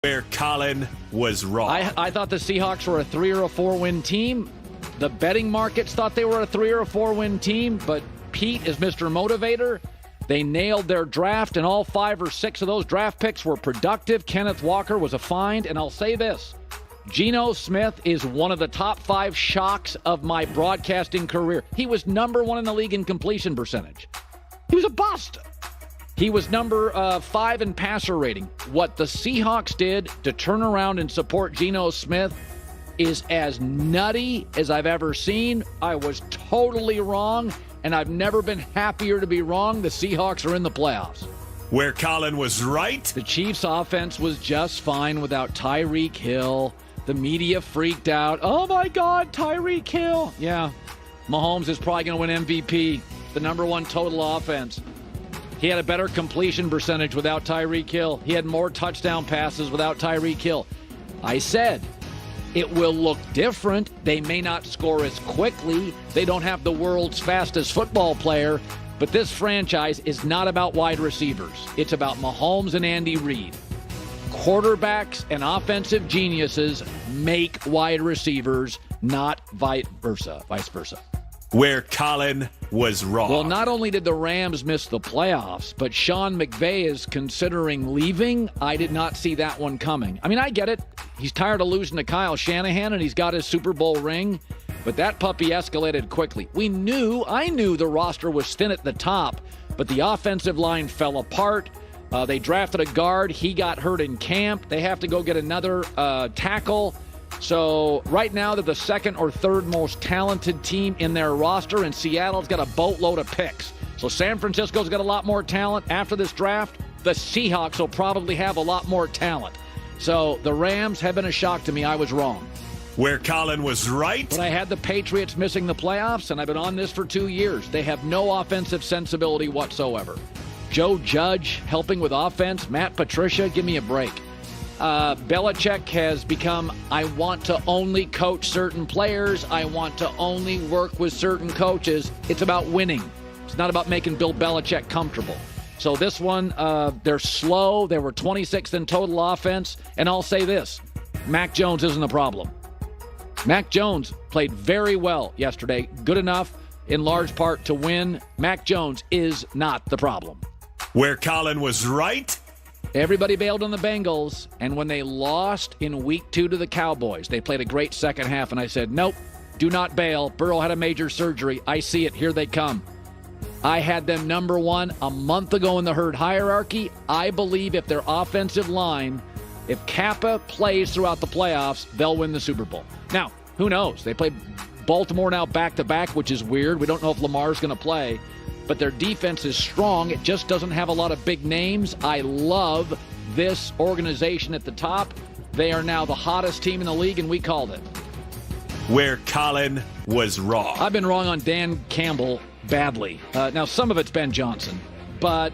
Where Colin was wrong. I thought the Seahawks were a 3 or a 4 win team. The betting markets thought they were a 3 or a 4 win team, but Pete is Mr. Motivator. They nailed their draft, and all 5 or 6 of those draft picks were productive. Kenneth Walker was a find, and I'll say this. Geno Smith is one of the top 5 shocks of my broadcasting career. He was number 1 in the league in completion percentage. He was a bust. He was number 5 in passer rating. What the Seahawks did to turn around and support Geno Smith is as nutty as I've ever seen. I was totally wrong, and I've never been happier to be wrong. The Seahawks are in the playoffs. Where Colin was right. The Chiefs' offense was just fine without Tyreek Hill. The media freaked out. Oh, my God, Tyreek Hill. Yeah, Mahomes is probably going to win MVP, the number 1 total offense. He had a better completion percentage without Tyreek Hill. He had more touchdown passes without Tyreek Hill. I said, it will look different. They may not score as quickly. They don't have the world's fastest football player. But this franchise is not about wide receivers. It's about Mahomes and Andy Reid. Quarterbacks and offensive geniuses make wide receivers, not vice versa. Where Colin was wrong. Well, not only did the Rams miss the playoffs, but Sean McVay is considering leaving. I did not see that one coming. I mean, I get it. He's tired of losing to Kyle Shanahan, and he's got his Super Bowl ring. But that puppy escalated quickly. I knew the roster was thin at the top, but the offensive line fell apart. They drafted a guard. He got hurt in camp. They have to go get another tackle. So right now they're the 2nd or 3rd most talented team in their roster, and Seattle's got a boatload of picks. So San Francisco's got a lot more talent. After this draft, the Seahawks will probably have a lot more talent. So the Rams have been a shock to me. I was wrong. Where Colin was right. But I had the Patriots missing the playoffs, and I've been on this for 2 years. They have no offensive sensibility whatsoever. Joe Judge helping with offense. Matt Patricia, give me a break. Belichick has become, I want to only coach certain players. I want to only work with certain coaches. It's about winning. It's not about making Bill Belichick comfortable. So this one, they're slow. They were 26th in total offense. And I'll say this, Mac Jones isn't the problem. Mac Jones played very well yesterday. Good enough in large part to win. Mac Jones is not the problem. Where Colin was right. Everybody bailed on the Bengals, and when they lost in week 2 to the Cowboys, they played a great second half, and I said, nope, do not bail. Burrow had a major surgery. I see it. Here they come. I had them number 1 a month ago in the HERD hierarchy. I believe if their offensive line, if Kappa plays throughout the playoffs, they'll win the Super Bowl. Now, who knows? They play Baltimore now back-to-back, which is weird. We don't know if Lamar's going to play. But their defense is strong. It just doesn't have a lot of big names. I love this organization at the top. They are now the hottest team in the league, and we called it. Where Colin was wrong. I've been wrong on Dan Campbell badly. Now, some of it's Ben Johnson, but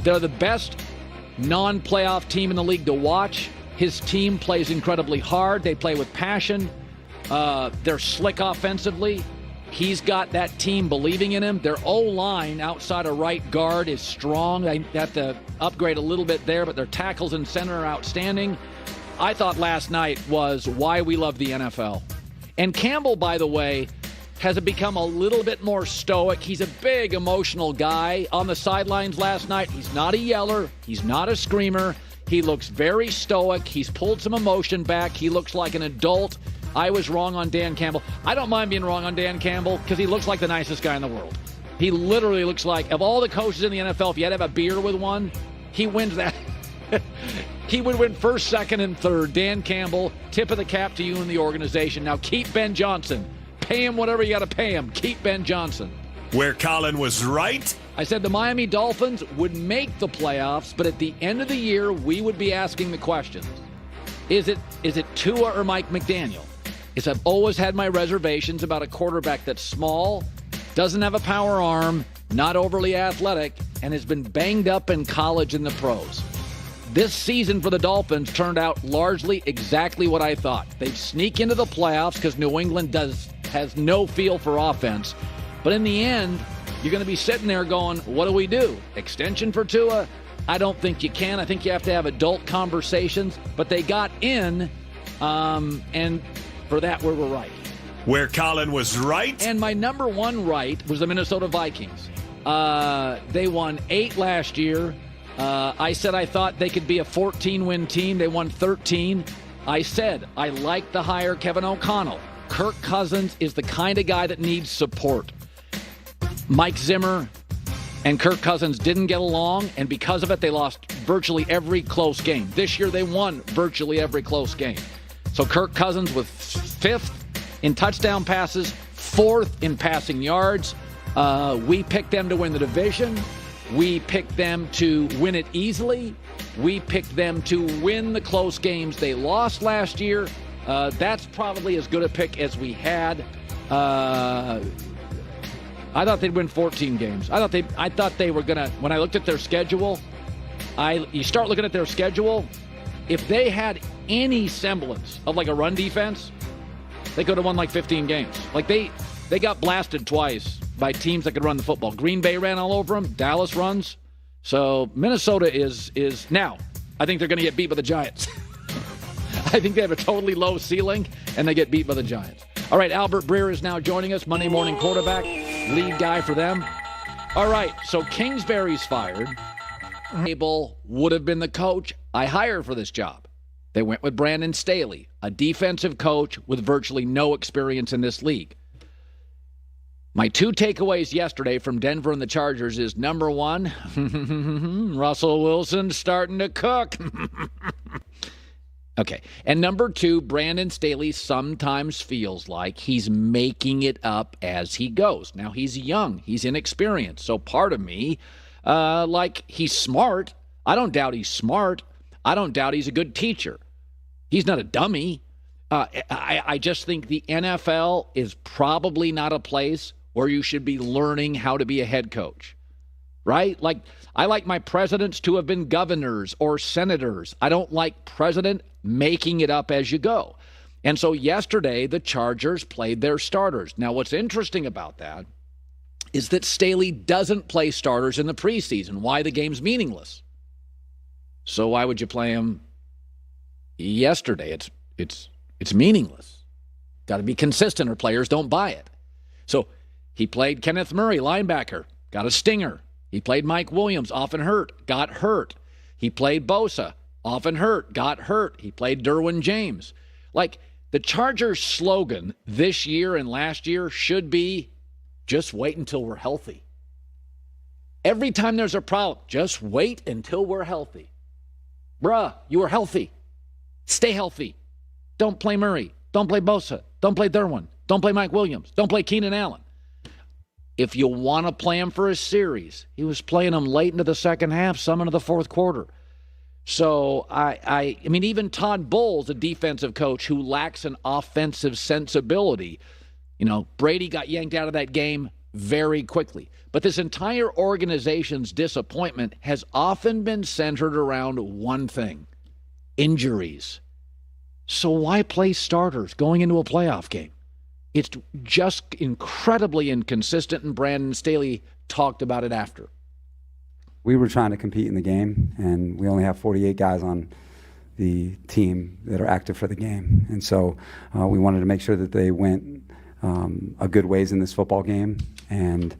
they're the best non-playoff team in the league to watch. His team plays incredibly hard. They play with passion. They're slick offensively. He's got that team believing in him. Their O-line outside of right guard is strong. They have to upgrade a little bit there, but their tackles in center are outstanding. I thought last night was why we love the NFL. And Campbell, by the way, has become a little bit more stoic. He's a big emotional guy on the sidelines last night. He's not a yeller. He's not a screamer. He looks very stoic. He's pulled some emotion back. He looks like an adult. I was wrong on Dan Campbell. I don't mind being wrong on Dan Campbell because he looks like the nicest guy in the world. He literally looks like, of all the coaches in the NFL, if you had to have a beer with one, he wins that. He would win 1st, 2nd, and 3rd. Dan Campbell, tip of the cap to you and the organization. Now keep Ben Johnson. Pay him whatever you got to pay him. Keep Ben Johnson. Where Colin was right. I said the Miami Dolphins would make the playoffs, but at the end of the year, we would be asking the questions. Is it Tua or Mike McDaniel? I've always had my reservations about a quarterback that's small, doesn't have a power arm, not overly athletic, and has been banged up in college and the pros. This season for the Dolphins turned out largely exactly what I thought. They'd sneak into the playoffs because New England has no feel for offense. But in the end, you're going to be sitting there going, what do we do? Extension for Tua? I don't think you can. I think you have to have adult conversations. But they got in, and for that, we were right. Where Colin was right. And my number one right was the Minnesota Vikings. They won 8 last year. I said I thought they could be a 14-win team. They won 13. I said I like the hire Kevin O'Connell. Kirk Cousins is the kind of guy that needs support. Mike Zimmer and Kirk Cousins didn't get along, and because of it, they lost virtually every close game. This year, they won virtually every close game. So Kirk Cousins was 5th in touchdown passes, 4th in passing yards. We picked them to win the division. We picked them to win it easily. We picked them to win the close games they lost last year. That's probably as good a pick as we had. I thought they'd win 14 games. I thought they were gonna. When I looked at their schedule, you start looking at their schedule. If they had any semblance of like a run defense, they could have won like 15 games. Like they got blasted twice by teams that could run the football. Green Bay ran all over them. Dallas runs. So Minnesota is now. I think they're going to get beat by the Giants. I think they have a totally low ceiling, and they get beat by the Giants. All right, Albert Breer is now joining us, Monday morning quarterback, lead guy for them. All right, so Kingsbury's fired. Abel would have been the coach I hired for this job. They went with Brandon Staley, a defensive coach with virtually no experience in this league. My 2 takeaways yesterday from Denver and the Chargers is, number 1, Russell Wilson's starting to cook. Okay. And number 2, Brandon Staley sometimes feels like he's making it up as he goes. Now, he's young. He's inexperienced. So part of me, he's smart. I don't doubt he's smart. I don't doubt he's a good teacher. He's not a dummy. I just think the NFL is probably not a place where you should be learning how to be a head coach, right? Like, I like my presidents to have been governors or senators. I don't like president making it up as you go. And so yesterday, the Chargers played their starters. Now, what's interesting about that is that Staley doesn't play starters in the preseason. Why? The game's meaningless. So why would you play him yesterday? It's meaningless. Got to be consistent or players don't buy it. So he played Kenneth Murray, linebacker, got a stinger. He played Mike Williams, often hurt, got hurt. He played Bosa, often hurt, got hurt. He played Derwin James. Like, the Chargers' slogan this year and last year should be, just wait until we're healthy. Every time there's a problem, just wait until we're healthy. Bruh, you were healthy. Stay healthy. Don't play Murray. Don't play Bosa. Don't play Derwin. Don't play Mike Williams. Don't play Keenan Allen. If you want to play him for a series, he was playing him late into the second half, some into the fourth quarter. So, I mean, even Todd Bowles, a defensive coach who lacks an offensive sensibility, Brady got yanked out of that game very quickly. But this entire organization's disappointment has often been centered around one thing: injuries. So why play starters going into a playoff game? It's just incredibly inconsistent, and Brandon Staley talked about it after. We were trying to compete in the game, and we only have 48 guys on the team that are active for the game. And so we wanted to make sure that they went a good ways in this football game and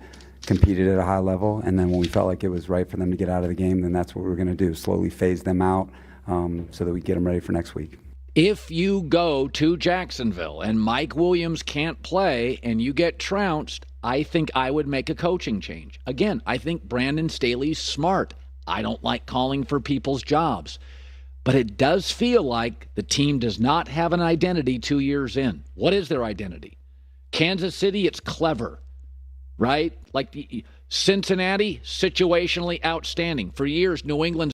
competed at a high level. And then when we felt like it was right for them to get out of the game, then that's what we were going to do, slowly phase them out so that we get them ready for next week. If you go to Jacksonville and Mike Williams can't play and you get trounced, I think I would make a coaching change. Again, I think Brandon Staley's smart. I don't like calling for people's jobs. But it does feel like the team does not have an identity 2 years in. What is their identity? Kansas City, it's clever, right? Like Cincinnati, situationally outstanding. For years, New England